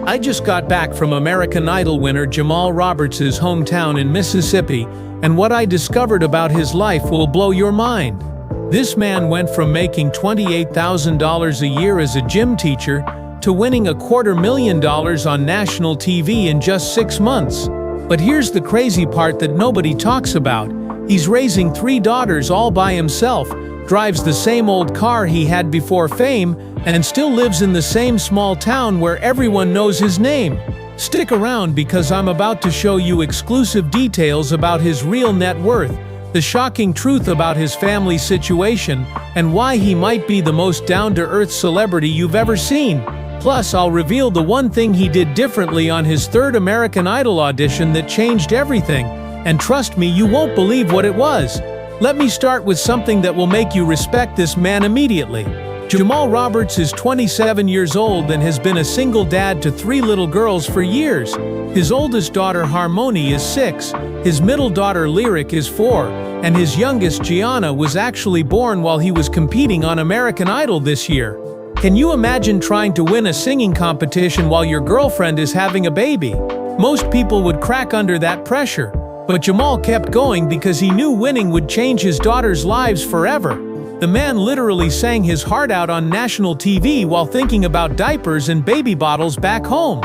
I just got back from American Idol winner Jamal Roberts' hometown in Mississippi, and what I discovered about his life will blow your mind. This man went from making $28,000 a year as a gym teacher to winning $250,000 on national TV in just 6 months. But here's the crazy part that nobody talks about. He's raising 3 daughters all by himself, drives the same old car he had before fame, and still lives in the same small town where everyone knows his name. Stick around because I'm about to show you exclusive details about his real net worth, the shocking truth about his family situation, and why he might be the most down-to-earth celebrity you've ever seen. Plus, I'll reveal the one thing he did differently on his 3rd American Idol audition that changed everything. And trust me, you won't believe what it was. Let me start with something that will make you respect this man immediately. Jamal Roberts is 27 years old and has been a single dad to 3 little girls for years. His oldest daughter Harmony is 6, his middle daughter Lyric is 4, and his youngest Gianna was actually born while he was competing on American Idol this year. Can you imagine trying to win a singing competition while your girlfriend is having a baby? Most people would crack under that pressure, but Jamal kept going because he knew winning would change his daughters' lives forever. The man literally sang his heart out on national TV while thinking about diapers and baby bottles back home.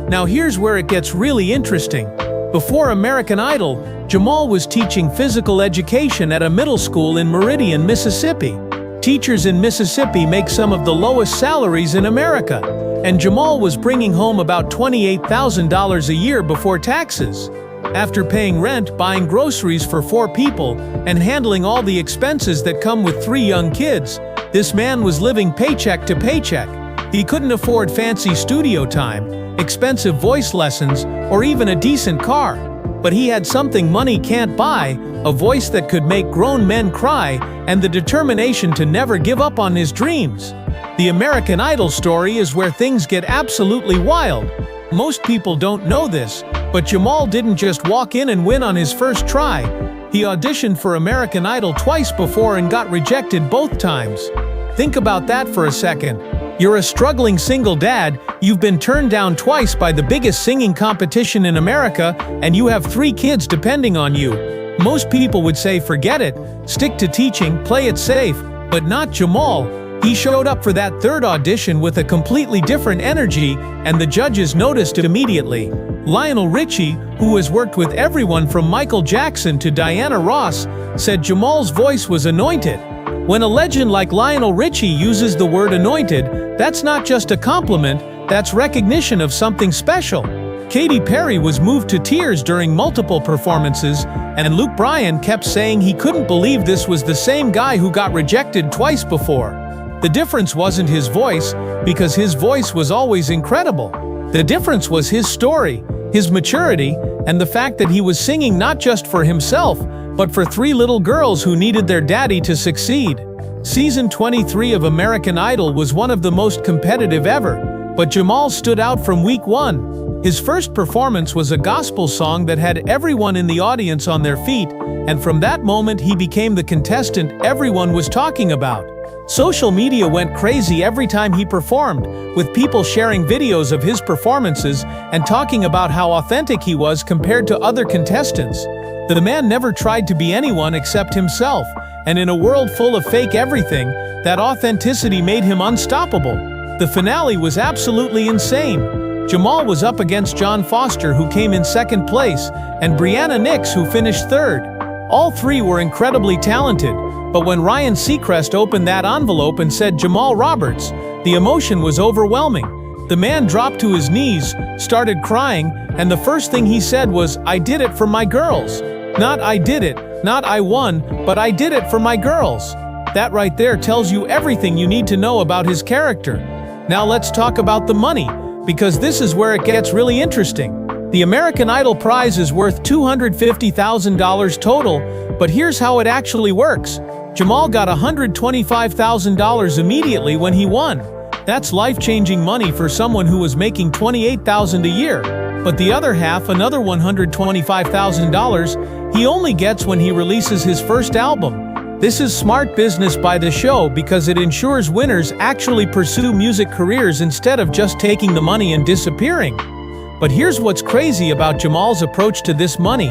Now here's where it gets really interesting. Before American Idol, Jamal was teaching physical education at a middle school in Meridian, Mississippi. Teachers in Mississippi make some of the lowest salaries in America, and Jamal was bringing home about $28,000 a year before taxes. After paying rent, buying groceries for 4 people, and handling all the expenses that come with 3 young kids, this man was living paycheck to paycheck. He couldn't afford fancy studio time, expensive voice lessons, or even a decent car. But he had something money can't buy, a voice that could make grown men cry, and the determination to never give up on his dreams. The American Idol story is where things get absolutely wild. Most people don't know this, but Jamal didn't just walk in and win on his first try. He auditioned for American Idol twice before and got rejected both times. Think about that for a second. You're a struggling single dad, you've been turned down twice by the biggest singing competition in America, and you have 3 kids depending on you. Most people would say forget it, stick to teaching, play it safe, but not Jamal. He showed up for that 3rd audition with a completely different energy, and the judges noticed it immediately. Lionel Richie, who has worked with everyone from Michael Jackson to Diana Ross, said Jamal's voice was anointed. When a legend like Lionel Richie uses the word anointed, that's not just a compliment, that's recognition of something special. Katy Perry was moved to tears during multiple performances, and Luke Bryan kept saying he couldn't believe this was the same guy who got rejected twice before. The difference wasn't his voice, because his voice was always incredible. The difference was his story, his maturity, and the fact that he was singing not just for himself, but for 3 little girls who needed their daddy to succeed. Season 23 of American Idol was one of the most competitive ever, but Jamal stood out from week 1. His first performance was a gospel song that had everyone in the audience on their feet, and from that moment he became the contestant everyone was talking about. Social media went crazy every time he performed, with people sharing videos of his performances and talking about how authentic he was compared to other contestants. The man never tried to be anyone except himself, and in a world full of fake everything, that authenticity made him unstoppable. The finale was absolutely insane. Jamal was up against John Foster, who came in 2nd place, and Brianna Nix, who finished 3rd. All 3 were incredibly talented, but when Ryan Seacrest opened that envelope and said Jamal Roberts, the emotion was overwhelming. The man dropped to his knees, started crying, and the first thing he said was, "I did it for my girls." Not "I did it," not "I won," but "I did it for my girls." That right there tells you everything you need to know about his character. Now let's talk about the money, because this is where it gets really interesting. The American Idol prize is worth $250,000 total, but here's how it actually works. Jamal got $125,000 immediately when he won. That's life-changing money for someone who was making $28,000 a year. But the other half, another $125,000, he only gets when he releases his first album. This is smart business by the show because it ensures winners actually pursue music careers instead of just taking the money and disappearing. But here's what's crazy about Jamal's approach to this money.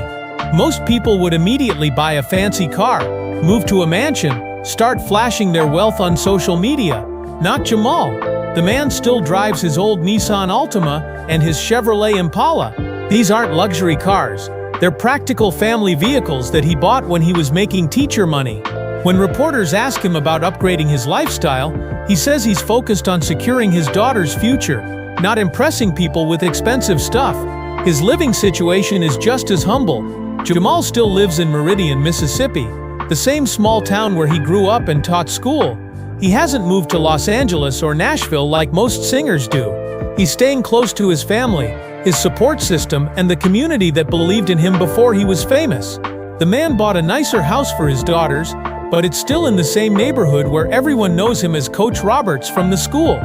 Most people would immediately buy a fancy car, move to a mansion, start flashing their wealth on social media. Not Jamal. The man still drives his old Nissan Altima and his Chevrolet Impala. These aren't luxury cars. They're practical family vehicles that he bought when he was making teacher money. When reporters ask him about upgrading his lifestyle, he says he's focused on securing his daughter's future, not impressing people with expensive stuff. His living situation is just as humble. Jamal still lives in Meridian, Mississippi, the same small town where he grew up and taught school. He hasn't moved to Los Angeles or Nashville like most singers do. He's staying close to his family, his support system, and the community that believed in him before he was famous. The man bought a nicer house for his daughters, but it's still in the same neighborhood where everyone knows him as Coach Roberts from the school.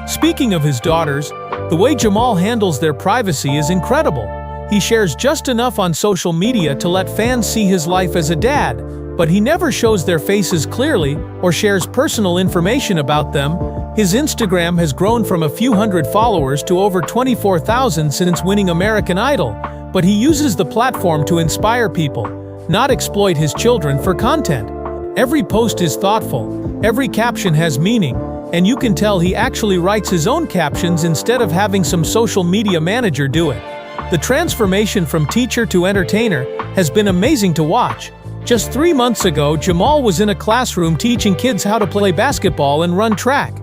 Speaking of his daughters, the way Jamal handles their privacy is incredible. He shares just enough on social media to let fans see his life as a dad, but he never shows their faces clearly or shares personal information about them. His Instagram has grown from a few hundred followers to over 24,000 since winning American Idol, but he uses the platform to inspire people, not exploit his children for content. Every post is thoughtful, every caption has meaning, and you can tell he actually writes his own captions instead of having some social media manager do it. The transformation from teacher to entertainer has been amazing to watch. Just 3 months ago, Jamal was in a classroom teaching kids how to play basketball and run track.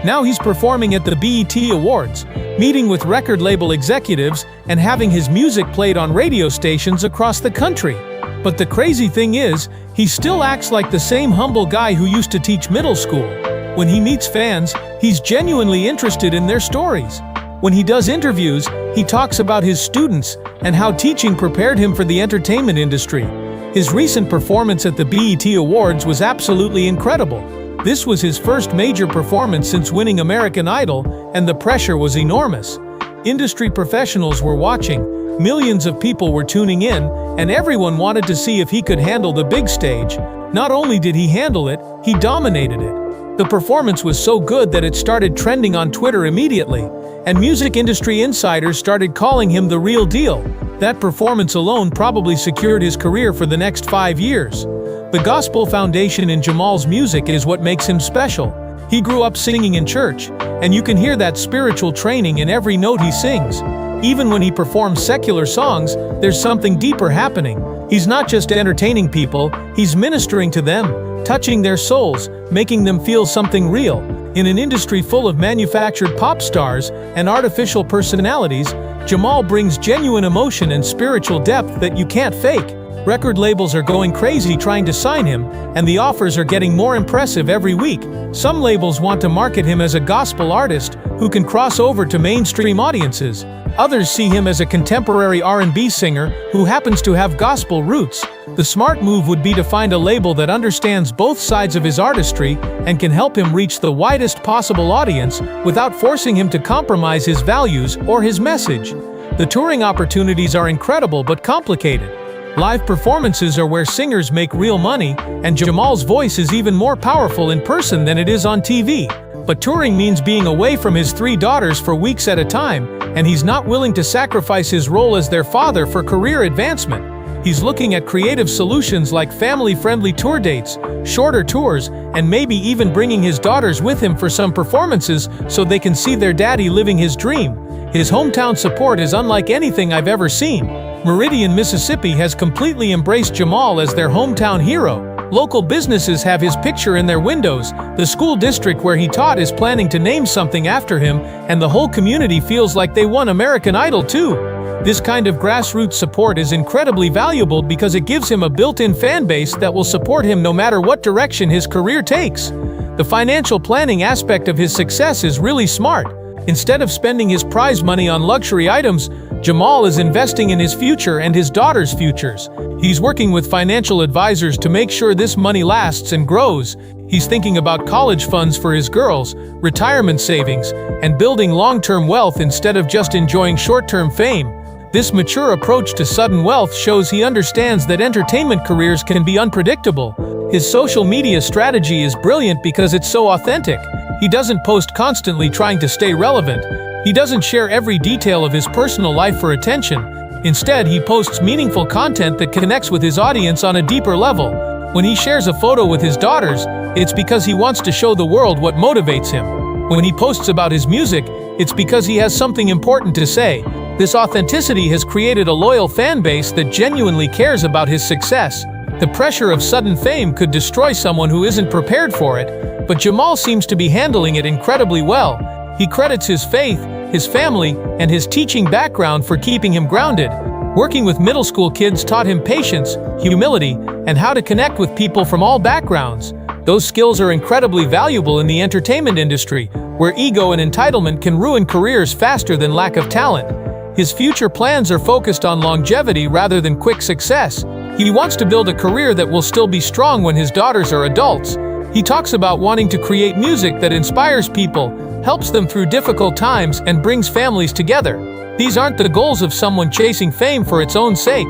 Now he's performing at the BET Awards, meeting with record label executives, and having his music played on radio stations across the country. But the crazy thing is, he still acts like the same humble guy who used to teach middle school. When he meets fans, he's genuinely interested in their stories. When he does interviews, he talks about his students and how teaching prepared him for the entertainment industry. His recent performance at the BET Awards was absolutely incredible. This was his first major performance since winning American Idol, and the pressure was enormous. Industry professionals were watching, millions of people were tuning in, and everyone wanted to see if he could handle the big stage. Not only did he handle it, he dominated it. The performance was so good that it started trending on Twitter immediately, and music industry insiders started calling him the real deal. That performance alone probably secured his career for the next 5 years. The gospel foundation in Jamal's music is what makes him special. He grew up singing in church, and you can hear that spiritual training in every note he sings. Even when he performs secular songs, there's something deeper happening. He's not just entertaining people, he's ministering to them, touching their souls, making them feel something real. In an industry full of manufactured pop stars and artificial personalities, Jamal brings genuine emotion and spiritual depth that you can't fake. Record labels are going crazy trying to sign him, and the offers are getting more impressive every week. Some labels want to market him as a gospel artist who can cross over to mainstream audiences. Others see him as a contemporary R&B singer who happens to have gospel roots. The smart move would be to find a label that understands both sides of his artistry and can help him reach the widest possible audience without forcing him to compromise his values or his message. The touring opportunities are incredible but complicated. Live performances are where singers make real money, and Jamal's voice is even more powerful in person than it is on TV. But touring means being away from his 3 daughters for weeks at a time, and he's not willing to sacrifice his role as their father for career advancement. He's looking at creative solutions like family-friendly tour dates, shorter tours, and maybe even bringing his daughters with him for some performances so they can see their daddy living his dream. His hometown support is unlike anything I've ever seen. Meridian, Mississippi has completely embraced Jamal as their hometown hero. Local businesses have his picture in their windows, the school district where he taught is planning to name something after him, and the whole community feels like they won American Idol too. This kind of grassroots support is incredibly valuable because it gives him a built-in fan base that will support him no matter what direction his career takes. The financial planning aspect of his success is really smart. Instead of spending his prize money on luxury items, Jamal is investing in his future and his daughters' futures. He's working with financial advisors to make sure this money lasts and grows. He's thinking about college funds for his girls, retirement savings, and building long-term wealth instead of just enjoying short-term fame. This mature approach to sudden wealth shows he understands that entertainment careers can be unpredictable. His social media strategy is brilliant because it's so authentic. He doesn't post constantly trying to stay relevant. He doesn't share every detail of his personal life for attention. Instead, he posts meaningful content that connects with his audience on a deeper level. When he shares a photo with his daughters, it's because he wants to show the world what motivates him. When he posts about his music, it's because he has something important to say. This authenticity has created a loyal fan base that genuinely cares about his success. The pressure of sudden fame could destroy someone who isn't prepared for it, but Jamal seems to be handling it incredibly well. He credits his faith, his family, and his teaching background for keeping him grounded. Working with middle school kids taught him patience, humility, and how to connect with people from all backgrounds. Those skills are incredibly valuable in the entertainment industry, where ego and entitlement can ruin careers faster than lack of talent. His future plans are focused on longevity rather than quick success. He wants to build a career that will still be strong when his daughters are adults. He talks about wanting to create music that inspires people, helps them through difficult times, and brings families together. These aren't the goals of someone chasing fame for its own sake.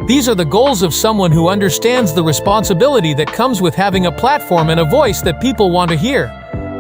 These are the goals of someone who understands the responsibility that comes with having a platform and a voice that people want to hear.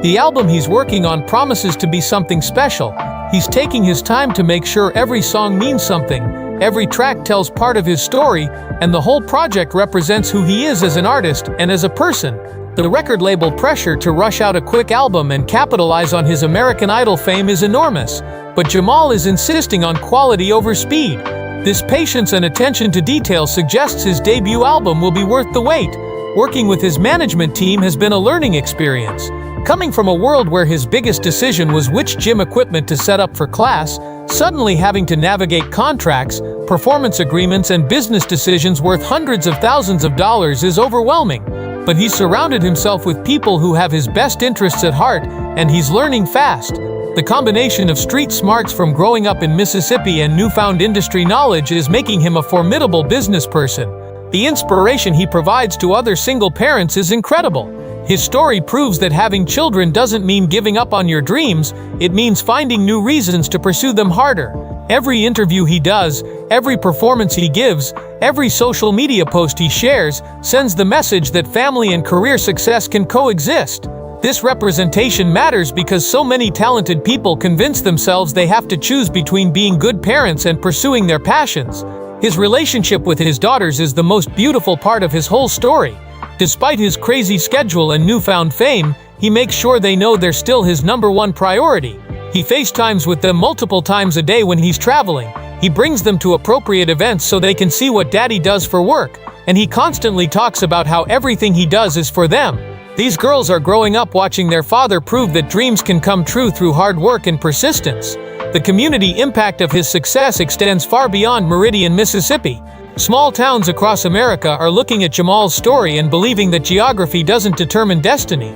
The album he's working on promises to be something special. He's taking his time to make sure every song means something, every track tells part of his story, and the whole project represents who he is as an artist and as a person. The record label pressure to rush out a quick album and capitalize on his American Idol fame is enormous, but Jamal is insisting on quality over speed. This patience and attention to detail suggests his debut album will be worth the wait. Working with his management team has been a learning experience. Coming from a world where his biggest decision was which gym equipment to set up for class, suddenly having to navigate contracts, performance agreements, and business decisions worth hundreds of thousands of dollars is overwhelming. But he's surrounded himself with people who have his best interests at heart, and he's learning fast. The combination of street smarts from growing up in Mississippi and newfound industry knowledge is making him a formidable business person. The inspiration he provides to other single parents is incredible. His story proves that having children doesn't mean giving up on your dreams, it means finding new reasons to pursue them harder. Every interview he does, every performance he gives, every social media post he shares, sends the message that family and career success can coexist. This representation matters because so many talented people convince themselves they have to choose between being good parents and pursuing their passions. His relationship with his daughters is the most beautiful part of his whole story. Despite his crazy schedule and newfound fame, he makes sure they know they're still his #1 priority. He FaceTimes with them multiple times a day when he's traveling. He brings them to appropriate events so they can see what Daddy does for work, and he constantly talks about how everything he does is for them. These girls are growing up watching their father prove that dreams can come true through hard work and persistence. The community impact of his success extends far beyond Meridian, Mississippi. Small towns across America are looking at Jamal's story and believing that geography doesn't determine destiny.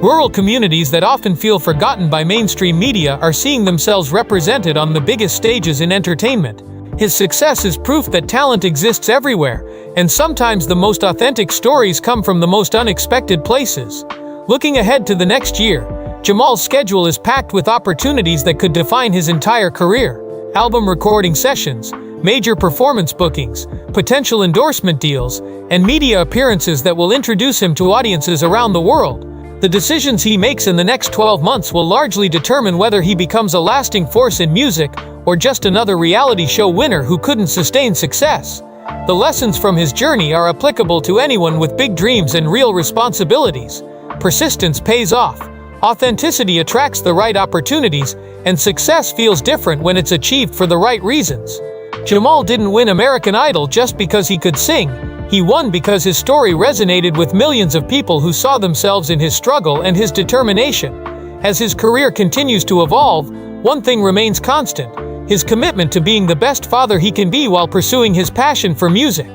Rural communities that often feel forgotten by mainstream media are seeing themselves represented on the biggest stages in entertainment. His success is proof that talent exists everywhere, and sometimes the most authentic stories come from the most unexpected places. Looking ahead to the next year, Jamal's schedule is packed with opportunities that could define his entire career. Album recording sessions, major performance bookings, potential endorsement deals, and media appearances that will introduce him to audiences around the world. The decisions he makes in the next 12 months will largely determine whether he becomes a lasting force in music or just another reality show winner who couldn't sustain success. The lessons from his journey are applicable to anyone with big dreams and real responsibilities. Persistence pays off. Authenticity attracts the right opportunities, and success feels different when it's achieved for the right reasons. Jamal didn't win American Idol just because he could sing. He won because his story resonated with millions of people who saw themselves in his struggle and his determination. As his career continues to evolve, one thing remains constant: his commitment to being the best father he can be while pursuing his passion for music.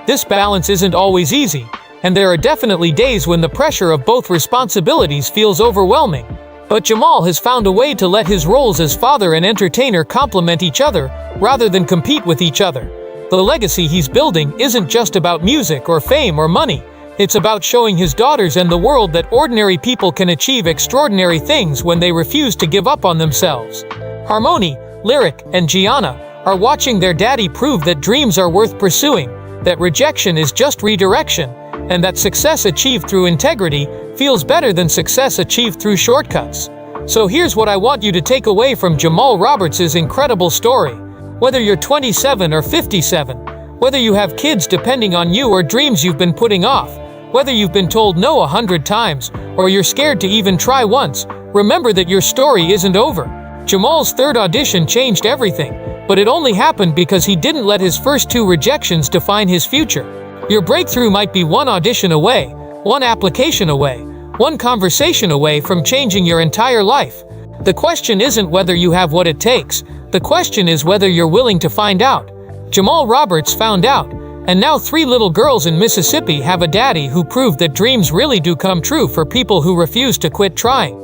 This balance isn't always easy, and there are definitely days when the pressure of both responsibilities feels overwhelming. But Jamal has found a way to let his roles as father and entertainer complement each other, rather than compete with each other. The legacy he's building isn't just about music or fame or money. It's about showing his daughters and the world that ordinary people can achieve extraordinary things when they refuse to give up on themselves. Harmony, Lyric, and Gianna, are watching their daddy prove that dreams are worth pursuing, that rejection is just redirection, and that success achieved through integrity feels better than success achieved through shortcuts. So here's what I want you to take away from Jamal Roberts' incredible story. Whether you're 27 or 57, whether you have kids depending on you or dreams you've been putting off, whether you've been told no 100 times or you're scared to even try once, remember that your story isn't over. Jamal's third audition changed everything, but it only happened because he didn't let his first 2 rejections define his future. Your breakthrough might be 1 audition away, 1 application away, 1 conversation away from changing your entire life. The question isn't whether you have what it takes. The question is whether you're willing to find out. Jamal Roberts found out, and now 3 little girls in Mississippi have a daddy who proved that dreams really do come true for people who refuse to quit trying.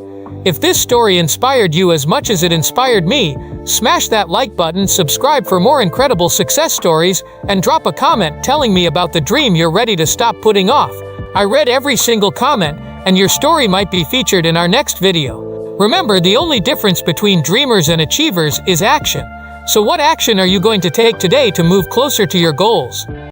If this story inspired you as much as it inspired me, smash that like button, subscribe for more incredible success stories, and drop a comment telling me about the dream you're ready to stop putting off. I read every single comment, and your story might be featured in our next video. Remember, the only difference between dreamers and achievers is action. So what action are you going to take today to move closer to your goals?